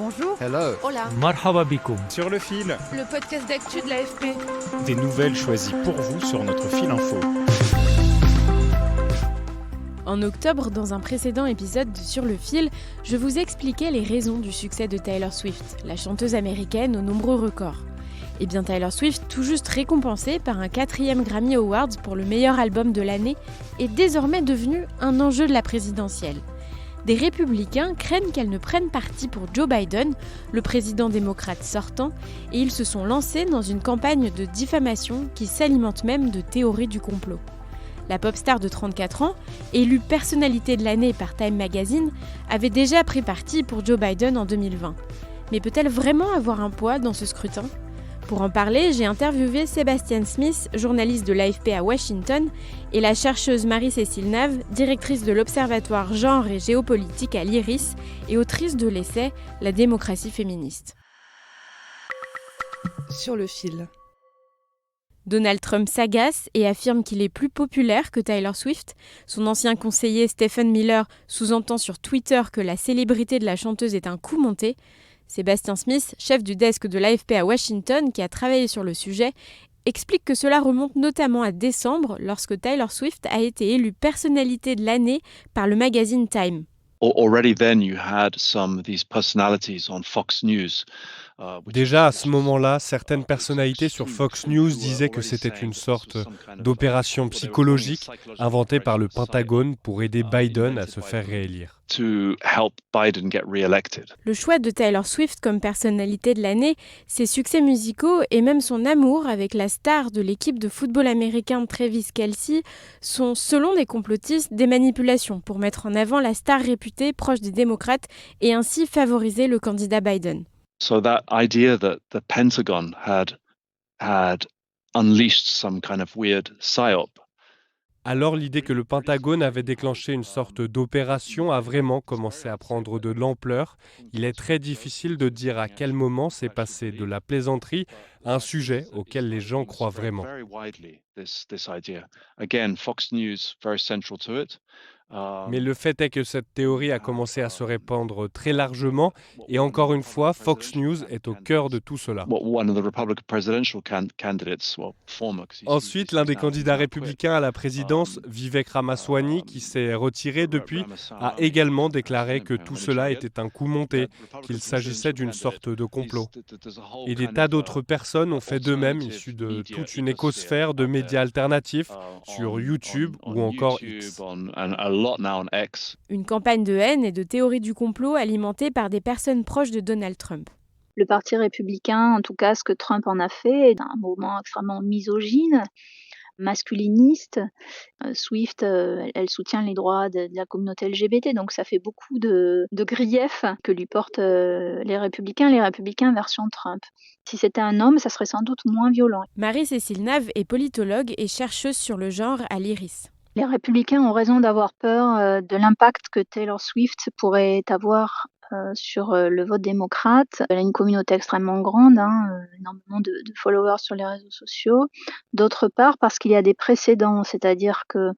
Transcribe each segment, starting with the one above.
Bonjour. Hello. Hola. Marhaba bikoum. Sur le fil, Le podcast d'actu de l'AFP. des nouvelles choisies pour vous sur notre fil info. En octobre, dans un précédent épisode de Sur le fil, je vous expliquais les raisons du succès de Taylor Swift, la chanteuse américaine aux nombreux records. Et bien Taylor Swift, tout juste récompensée par un 4e Grammy Awards pour le meilleur album de l'année, est désormais devenue un enjeu de la présidentielle. Des républicains craignent qu'elle ne prenne parti pour Joe Biden, le président démocrate sortant, et ils se sont lancés dans une campagne de diffamation qui s'alimente même de théories du complot. La pop star de 34 ans, élue personnalité de l'année par Time Magazine, avait déjà pris parti pour Joe Biden en 2020. Mais peut-elle vraiment avoir un poids dans ce scrutin ? Pour en parler, j'ai interviewé Sebastian Smith, journaliste de l'AFP à Washington, et la chercheuse Marie-Cécile Nave, directrice de l'Observatoire Genre et Géopolitique à l'IRIS et autrice de l'essai « La démocratie féministe ». Sur le fil. Donald Trump s'agace et affirme qu'il est plus populaire que Taylor Swift. Son ancien conseiller Stephen Miller sous-entend sur Twitter que la célébrité de la chanteuse est un coup monté. Sébastien Smith, chef du desk de l'AFP à Washington, qui a travaillé sur le sujet, explique que cela remonte notamment à décembre, lorsque Taylor Swift a été élue personnalité de l'année par le magazine Time. Already then you had some of these personalities on Fox News. Déjà à ce moment-là, certaines personnalités sur Fox News disaient que c'était une sorte d'opération psychologique inventée par le Pentagone pour aider Biden à se faire réélire. To help Biden get re-elected. Le choix de Taylor Swift comme personnalité de l'année, ses succès musicaux et même son amour avec la star de l'équipe de football américain Travis Kelce sont, selon des complotistes, des manipulations pour mettre en avant la star réputée proche des démocrates et ainsi favoriser le candidat Biden. So that idea that the Pentagon had unleashed some kind of weird psyop. Alors l'idée que le Pentagone avait déclenché une sorte d'opération a vraiment commencé à prendre de l'ampleur. Il est très difficile de dire à quel moment c'est passé de la plaisanterie à un sujet auquel les gens croient vraiment. Mais le fait est que cette théorie a commencé à se répandre très largement et encore une fois, Fox News est au cœur de tout cela. Ensuite, l'un des candidats républicains à la présidence, Vivek Ramaswamy, qui s'est retiré depuis, a également déclaré que tout cela était un coup monté, qu'il s'agissait d'une sorte de complot. Et des tas d'autres personnes ont fait d'eux-mêmes, issus de toute une écosphère de médias alternatifs sur YouTube ou encore X. Une campagne de haine et de théorie du complot alimentée par des personnes proches de Donald Trump. Le Parti républicain, en tout cas ce que Trump en a fait, est un mouvement extrêmement misogyne, masculiniste. Swift, elle soutient les droits de la communauté LGBT, donc ça fait beaucoup de griefs que lui portent les républicains version Trump. Si c'était un homme, ça serait sans doute moins violent. Marie-Cécile Nave est politologue et chercheuse sur le genre à l'IRIS. Les républicains ont raison d'avoir peur de l'impact que Taylor Swift pourrait avoir sur le vote démocrate. Elle a une communauté extrêmement grande, énormément de followers sur les réseaux sociaux. D'autre part, parce qu'il y a des précédents, c'est-à-dire que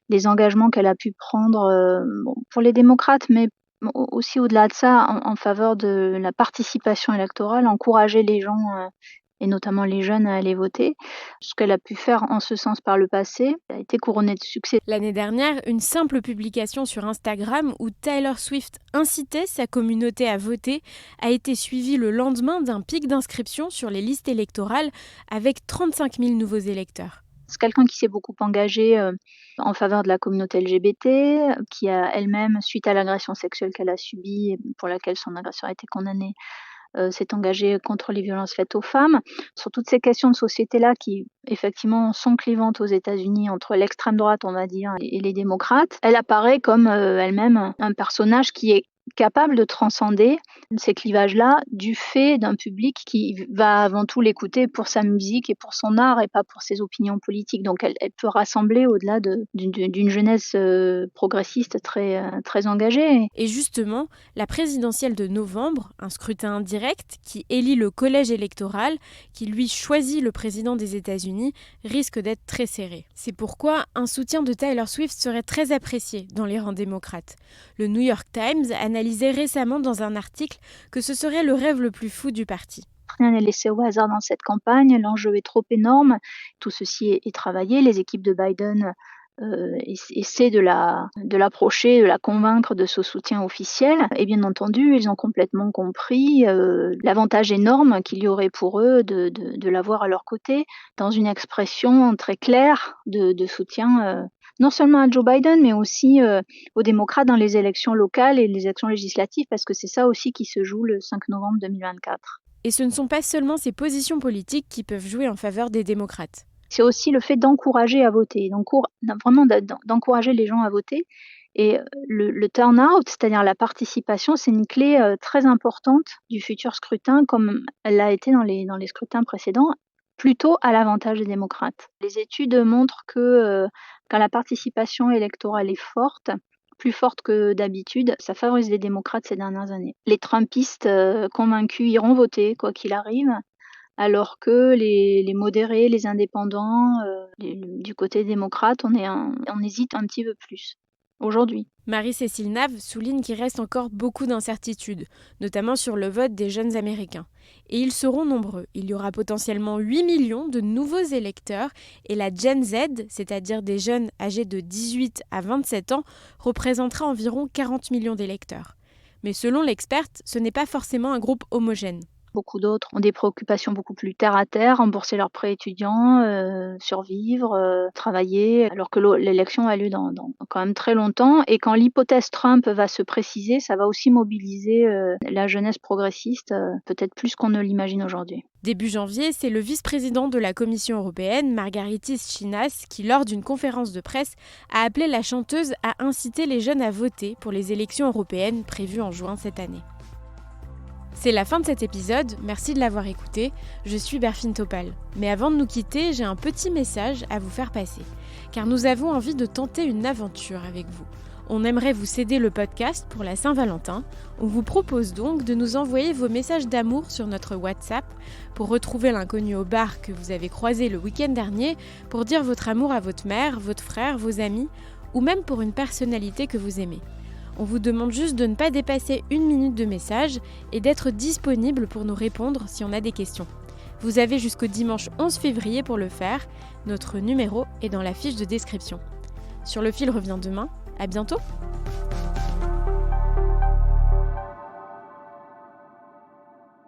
les engagements qu'elle a pu prendre pour les démocrates, mais aussi au-delà de ça, en faveur de la participation électorale, encourager les gens et notamment les jeunes à aller voter. Ce qu'elle a pu faire en ce sens par le passé a été couronné de succès. L'année dernière, une simple publication sur Instagram où Taylor Swift incitait sa communauté à voter a été suivie le lendemain d'un pic d'inscription sur les listes électorales avec 35 000 nouveaux électeurs. C'est quelqu'un qui s'est beaucoup engagé en faveur de la communauté LGBT, qui a elle-même, suite à l'agression sexuelle qu'elle a subie et pour laquelle son agresseur a été condamné, s'est engagée contre les violences faites aux femmes. Sur toutes ces questions de société-là qui, effectivement, sont clivantes aux États-Unis entre l'extrême droite, on va dire, et les démocrates, elle apparaît comme elle-même un personnage qui est capable de transcender ces clivages-là du fait d'un public qui va avant tout l'écouter pour sa musique et pour son art et pas pour ses opinions politiques. Donc elle peut rassembler au-delà d'une jeunesse progressiste très engagée. Et justement, la présidentielle de novembre, un scrutin indirect qui élit le collège électoral, qui lui choisit le président des États-Unis, risque d'être très serré. C'est pourquoi un soutien de Taylor Swift serait très apprécié dans les rangs démocrates. Le New York Times analyse analysait récemment dans un article que ce serait le rêve le plus fou du parti. Rien n'est laissé au hasard dans cette campagne, l'enjeu est trop énorme, tout ceci est travaillé, les équipes de Biden essaient de l'approcher, de la convaincre de ce soutien officiel. Et bien entendu, ils ont complètement compris l'avantage énorme qu'il y aurait pour eux de l'avoir à leur côté, dans une expression très claire de soutien non seulement à Joe Biden, mais aussi aux démocrates dans les élections locales et les élections législatives, parce que c'est ça aussi qui se joue le 5 novembre 2024. Et ce ne sont pas seulement ces positions politiques qui peuvent jouer en faveur des démocrates. C'est aussi le fait d'encourager à voter, vraiment d'encourager les gens à voter. Et le turnout, c'est-à-dire la participation, c'est une clé très importante du futur scrutin, comme elle l'a été dans les scrutins précédents, plutôt à l'avantage des démocrates. Les études montrent que quand la participation électorale est forte, plus forte que d'habitude, ça favorise les démocrates ces dernières années. Les trumpistes convaincus iront voter, quoi qu'il arrive, alors que les modérés, les indépendants, du côté démocrate, on hésite un petit peu plus aujourd'hui. Marie-Cécile Nave souligne qu'il reste encore beaucoup d'incertitudes, notamment sur le vote des jeunes Américains. Et ils seront nombreux. Il y aura potentiellement 8 millions de nouveaux électeurs et la Gen Z, c'est-à-dire des jeunes âgés de 18 à 27 ans, représentera environ 40 millions d'électeurs. Mais selon l'experte, ce n'est pas forcément un groupe homogène. Beaucoup d'autres ont des préoccupations beaucoup plus terre-à-terre, rembourser leurs prêts étudiants, survivre, travailler, alors que l'élection a lieu dans quand même très longtemps. Et quand l'hypothèse Trump va se préciser, ça va aussi mobiliser la jeunesse progressiste, peut-être plus qu'on ne l'imagine aujourd'hui. Début janvier, c'est le vice-président de la Commission européenne, Margaritis Schinas, qui, lors d'une conférence de presse, a appelé la chanteuse à inciter les jeunes à voter pour les élections européennes prévues en juin cette année. C'est la fin de cet épisode, merci de l'avoir écouté, je suis Berfine Topal. Mais avant de nous quitter, j'ai un petit message à vous faire passer, car nous avons envie de tenter une aventure avec vous. On aimerait vous céder le podcast pour la Saint-Valentin, on vous propose donc de nous envoyer vos messages d'amour sur notre WhatsApp pour retrouver l'inconnu au bar que vous avez croisé le week-end dernier, pour dire votre amour à votre mère, votre frère, vos amis, ou même pour une personnalité que vous aimez. On vous demande juste de ne pas dépasser 1 minute de message et d'être disponible pour nous répondre si on a des questions. Vous avez jusqu'au dimanche 11 février pour le faire. Notre numéro est dans la fiche de description. Sur le fil revient demain. À bientôt!